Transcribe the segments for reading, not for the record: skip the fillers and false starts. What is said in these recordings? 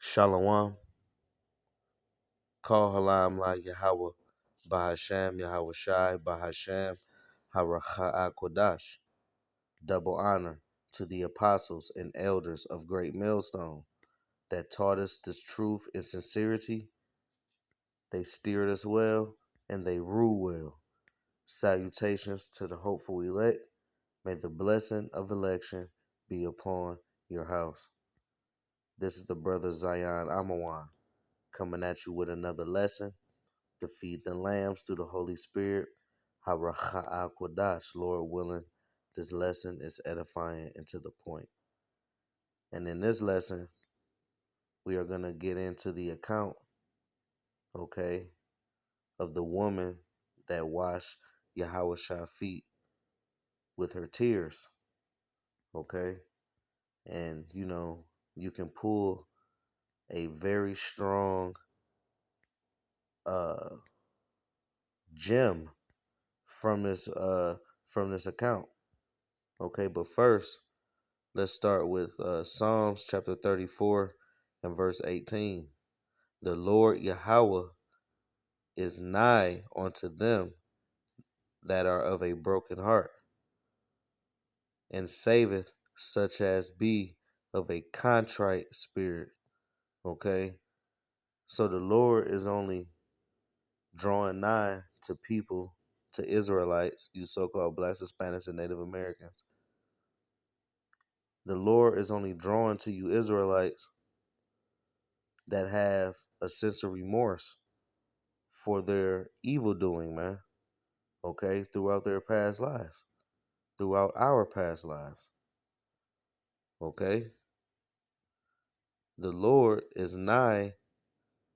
Shalom, Kol Halam La Yahweh, Bahashem, Yahawashi, Bahashem, Haracha Kodash. Double honor to the apostles and elders of Great Millstone that taught us this truth in sincerity. They steered us well and they rule well. Salutations to the hopeful elect. May the blessing of election be upon your house. This is the brother Zion Amawan coming at you with another lesson to feed the lambs through the Holy Spirit. Haracha al Kodash, Lord willing, this lesson is edifying and to the point. And in this lesson, we are going to get into the account, okay, of the woman that washed Yahawashi's feet with her tears, okay? And, you can pull a very strong uh, gem from this account, okay? But first, let's start with Psalms chapter 34 and verse 18. The Lord Yahweh is nigh unto them that are of a broken heart, and saveth such as be of a contrite spirit. Okay? So the Lord is only drawing nigh to people, to Israelites, you so-called blacks, Hispanics, and Native Americans. The Lord is only drawing to you Israelites that have a sense of remorse for their evil doing, man. Okay? Throughout their past lives. Throughout our past lives. Okay? The Lord is nigh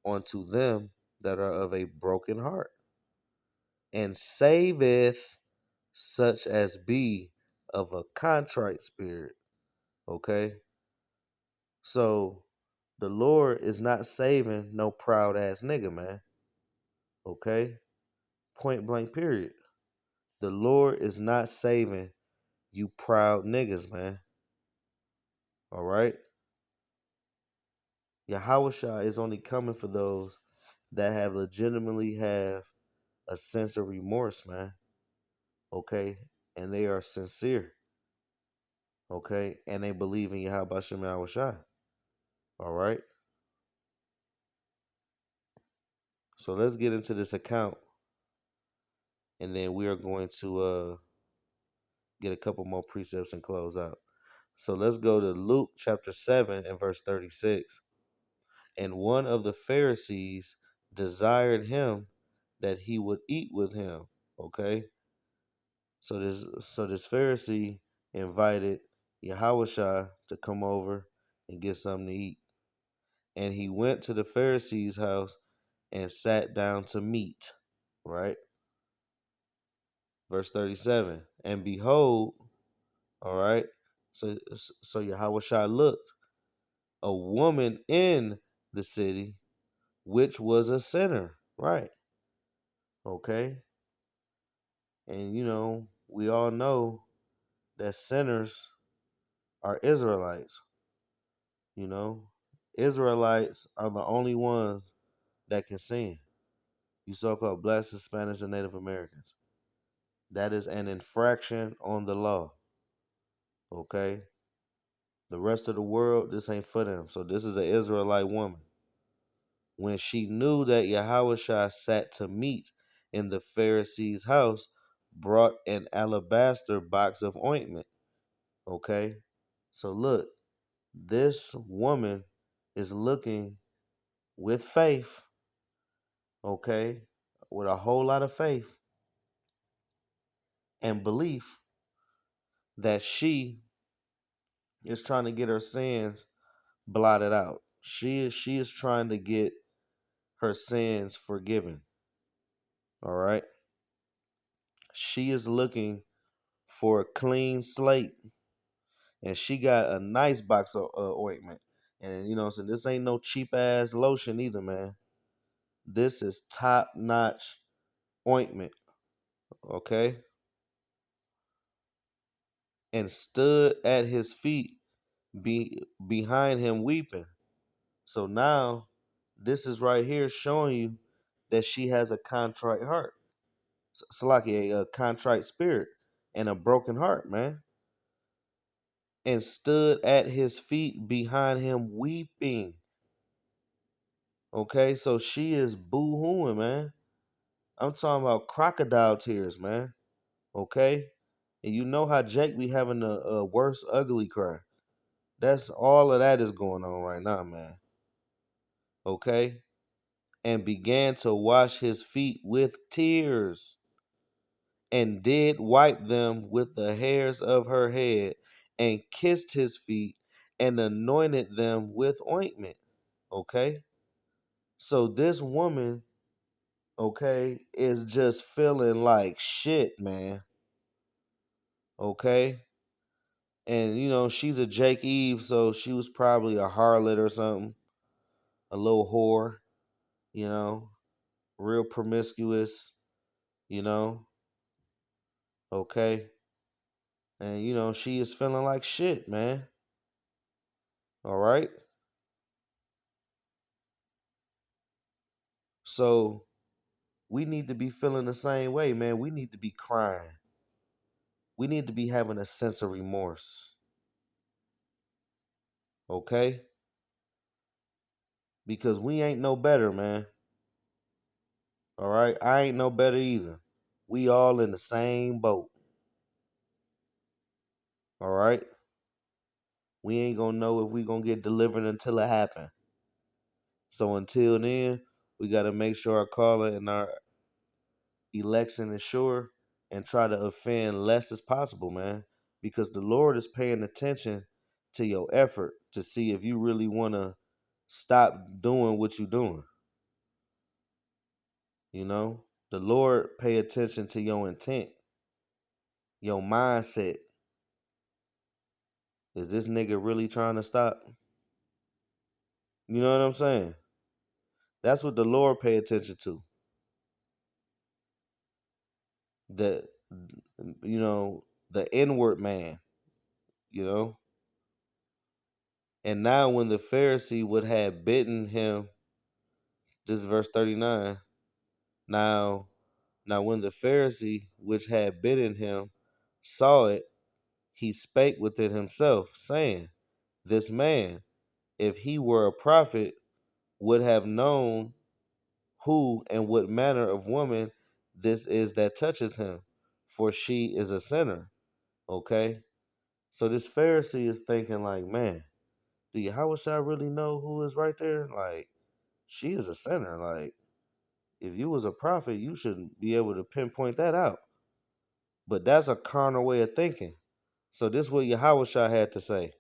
unto them that are of a broken heart, and saveth such as be of a contrite spirit. Okay? So the Lord is not saving no proud ass nigga, man. Okay? Point blank period. The Lord is not saving you proud niggas, man. All right? Yahawashi is only coming for those that have legitimately have a sense of remorse, man. Okay? And they are sincere. Okay? And they believe in Yahawashi Yahawashi. All right? So let's get into this account. And then we are going to get a couple more precepts and close out. So let's go to Luke chapter 7 and verse 36. And one of the Pharisees desired him that he would eat with him. Okay? So this Pharisee invited Yahawashi to come over and get something to eat. And he went to the Pharisee's house and sat down to meat. Right? Verse 37. And behold, all right. So Yahawashi looked, a woman in the city, which was a sinner. Right. Okay. And we all know that sinners are Israelites. Israelites are the only ones that can sin. You so-called blacks, Hispanics, and Native Americans. That is an infraction on the law. Okay? The rest of the world, this ain't for them. So this is an Israelite woman. When she knew that Yahawashi sat to meat in the Pharisee's house, brought an alabaster box of ointment. Okay? So look, this woman is looking with faith, okay, with a whole lot of faith and belief that she is trying to get her sins blotted out. She is trying to get her sins forgiven. All right. She is looking for a clean slate, and she got a nice box of ointment. And so this ain't no cheap ass lotion either, man. This is top notch ointment. Okay. And stood at his feet behind him weeping. So now this is right here showing you that she has a contrite heart. Salaki, a contrite spirit and a broken heart, man. And stood at his feet behind him weeping. Okay, so she is boo-hooing, man. I'm talking about crocodile tears, man. Okay? And you know how Jake be having a worse ugly cry. That's all of that is going on right now, man. Okay? And began to wash his feet with tears, and did wipe them with the hairs of her head, and kissed his feet, and anointed them with ointment. Okay? So this woman, okay, is just feeling like shit, man. Okay? And she's a Jake Eve, so she was probably a harlot or something, a little whore, you know, real promiscuous, you know, okay? And she is feeling like shit, man. All right? So we need to be feeling the same way, man. We need to be crying. We need to be having a sense of remorse. Okay? Because we ain't no better, man. All right? I ain't no better either. We all in the same boat. All right? We ain't gonna know if we gonna get delivered until it happen. So until then, we gotta make sure our calling and our election is sure, and try to offend less as possible, man. Because the Lord is paying attention to your effort to see if you really wanna stop doing what you're doing. The Lord pay attention to your intent, your mindset. Is this nigga really trying to stop? You know what I'm saying? That's what the Lord pay attention to. The the inward man, you know. And now when the Pharisee would have bitten him, this is verse 39. Now when the Pharisee which had bitten him saw it, he spake within himself, saying, This man, if he were a prophet, would have known who and what manner of woman this is that touches him, for she is a sinner. Okay? So this Pharisee is thinking like, man, do Yahawashi really know who is right there? Like, she is a sinner. Like, if you was a prophet, you should be able to pinpoint that out. But that's a carnal way of thinking. So this is what Yahawashi had to say.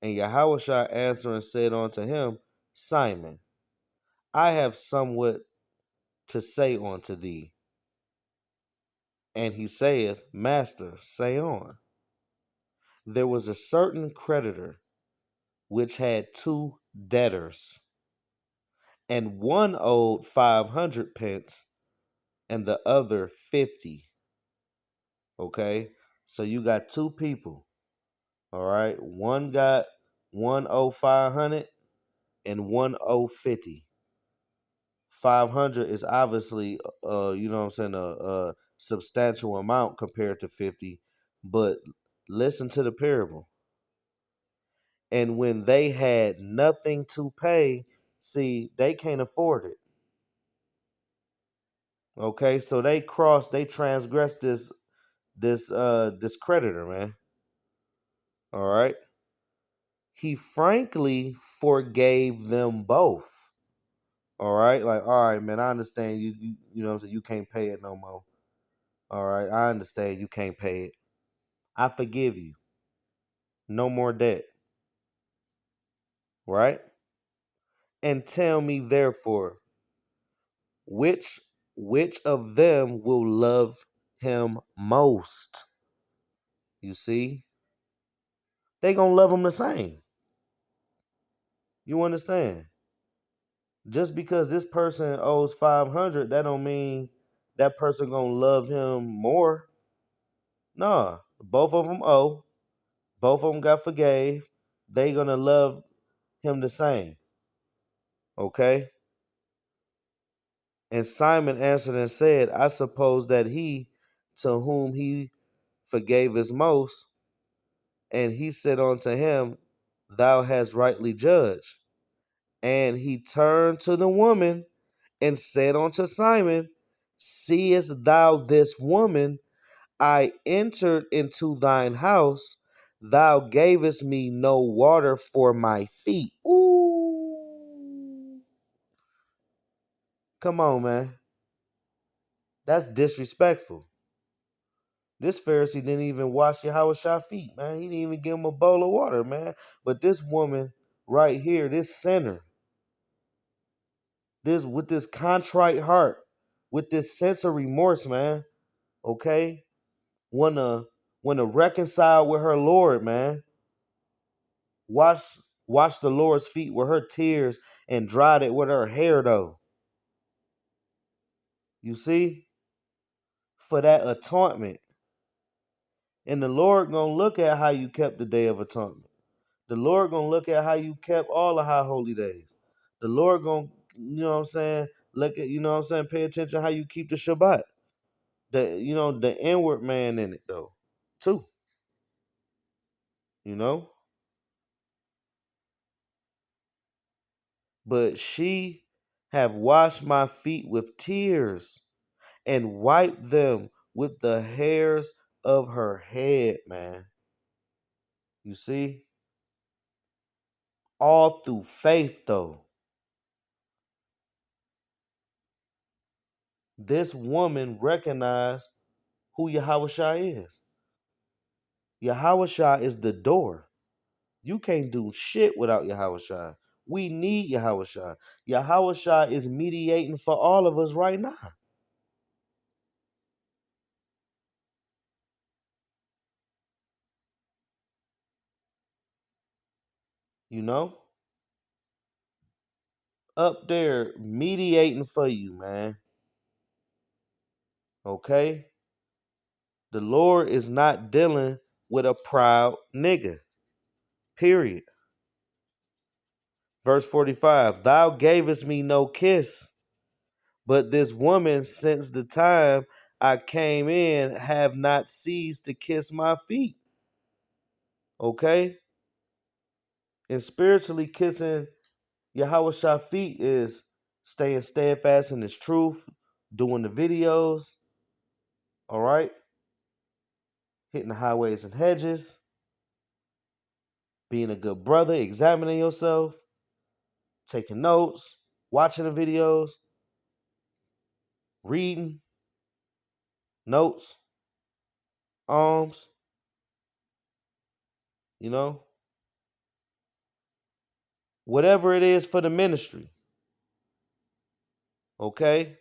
And Yahawashi answering said unto him, Simon, I have somewhat to say unto thee. And he saith, Master, say on. There was a certain creditor which had two debtors, and one owed 500 pence, and the other 50. Okay? So you got two people. All right? One owed 500 and one owed 50. 500 is obviously you know what I'm saying, a substantial amount compared to 50, but listen to the parable. And when they had nothing to pay, see, they can't afford it. Okay, so they transgressed this creditor, man. All right. He frankly forgave them both. All right, like, all right, man, I understand you know what I'm saying, you can't pay it no more. All right, I understand you can't pay it. I forgive you. No more debt. Right? And tell me therefore, which of them will love him most? You see? They gonna love him the same. You understand? Just because this person owes 500, that don't mean that person gonna love him more. Nah, both of them owe. Both of them got forgave. They gonna love him the same. Okay? And Simon answered and said, I suppose that he to whom he forgave his most, and he said unto him, Thou hast rightly judged. And he turned to the woman and said unto Simon, Seest thou this woman? I entered into thine house. Thou gavest me no water for my feet. Ooh. Come on, man. That's disrespectful. This Pharisee didn't even wash Yahawashi's feet, man. He didn't even give him a bowl of water, man. But this woman right here, this sinner, this with this contrite heart, with this sense of remorse, man, okay, wanna wanna reconcile with her Lord, man. Wash wash the Lord's feet with her tears and dried it with her hair, though. You see, for that atonement, and the Lord gonna look at how you kept the Day of Atonement. The Lord gonna look at how you kept all the high holy days. The Lord gonna, you know what I'm saying, look at, you know what I'm saying, pay attention how you keep the Shabbat. The inward man in it though, too. You know? But she have washed my feet with tears and wiped them with the hairs of her head, man. You see? All through faith though. This woman recognized who Yahawashi is. Yahawashi is the door. You can't do shit without Yahawashi. We need Yahawashi. Yahawashi is mediating for all of us right now. You know? Up there mediating for you, man. Okay? The Lord is not dealing with a proud nigga. Period. Verse 45, Thou gavest me no kiss, but this woman since the time I came in have not ceased to kiss my feet. Okay? And spiritually kissing Yahweh feet is staying steadfast in his truth, doing the videos, all right? Hitting the highways and hedges, being a good brother, examining yourself, taking notes, watching the videos, reading, notes, alms, you know, whatever it is for the ministry, okay?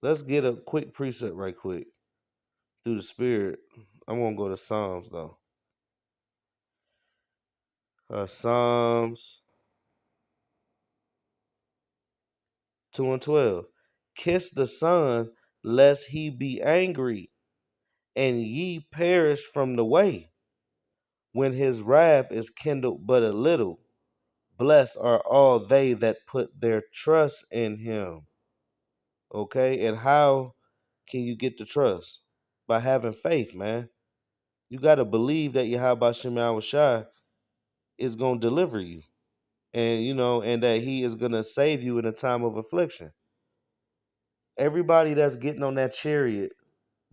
Let's get a quick precept right quick through the Spirit. I'm going to go to Psalms, though. Psalms 2 and 12. Kiss the Son, lest he be angry, and ye perish from the way, when his wrath is kindled but a little. Blessed are all they that put their trust in him. Okay, and how can you get the trust? By having faith, man. You got to believe that Yahweh Shem Shai is going to deliver you. And, and that he is going to save you in a time of affliction. Everybody that's getting on that chariot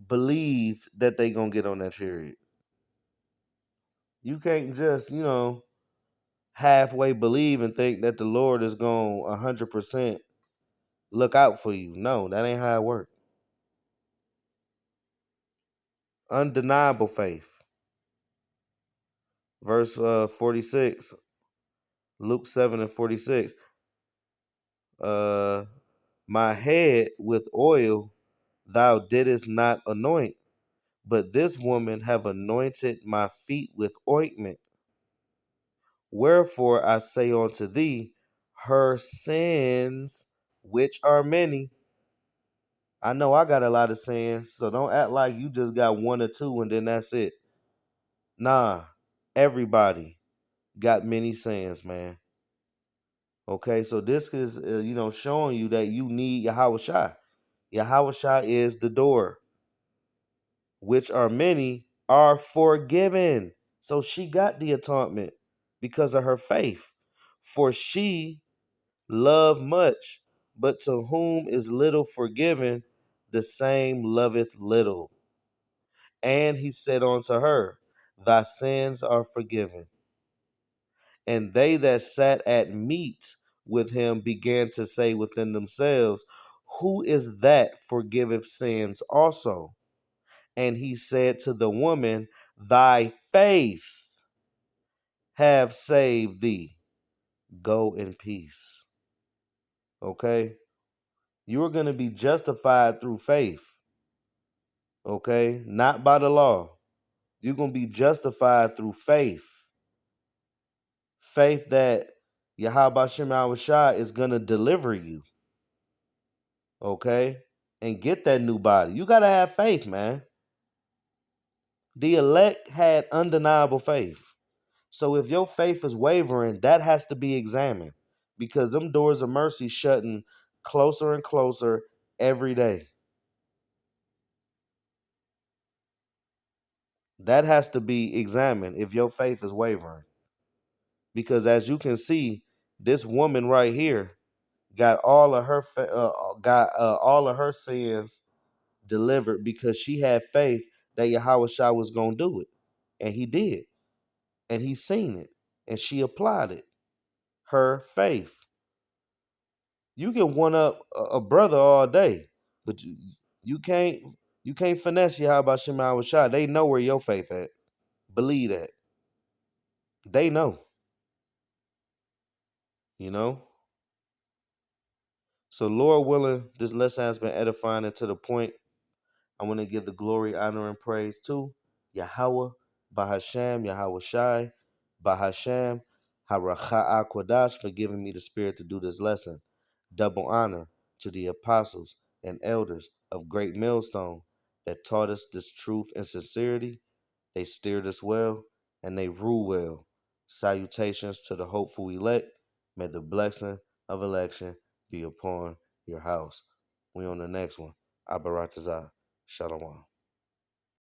believe that they going to get on that chariot. You can't just, halfway believe and think that the Lord is going 100% look out for you. No, that ain't how it works. Undeniable faith. Verse 46, Luke 7 and 46. My head with oil thou didst not anoint, but this woman have anointed my feet with ointment. Wherefore I say unto thee, her sins, which are many. I know I got a lot of sins, so don't act like you just got one or two and then that's it. Nah, everybody. got many sins, man. Okay, so this is showing you that you need Yahawashi. Yahawashi is the door, which are many are forgiven. So she got the atonement because of her faith. For she loved much, but to whom is little forgiven, the same loveth little. And he said unto her, thy sins are forgiven. And they that sat at meat with him began to say within themselves, who is that forgiveth sins also? And he said to the woman, thy faith have saved thee. Go in peace. Okay? You're going to be justified through faith. Okay? Not by the law. You're going to be justified through faith. Faith that Yahawashi is going to deliver you. Okay? And get that new body. You got to have faith, man. The elect had undeniable faith. So if your faith is wavering, that has to be examined, because them doors of mercy shutting closer and closer every day. That has to be examined if your faith is wavering. Because as you can see, this woman right here got all of her all of her sins delivered because she had faith that Yahawashi was going to do it. And he did. And he seen it. And she applied it. Her faith. You can one up a brother all day, but you can't finesse Yahawashi. They know where your faith at. Believe that. They know. You know? So Lord willing, this lesson has been edifying and to the point. I want to give the glory, honor, and praise to Yahweh, Bahasham, Yahawashi, Bahasham, Haracha Akwadash for giving me the spirit to do this lesson. Double honor to the apostles and elders of Great Millstone that taught us this truth and sincerity. They steered us well and they rule well. Salutations to the hopeful elect. May the blessing of election be upon your house. We on the next one. Abaratazah. Shalom.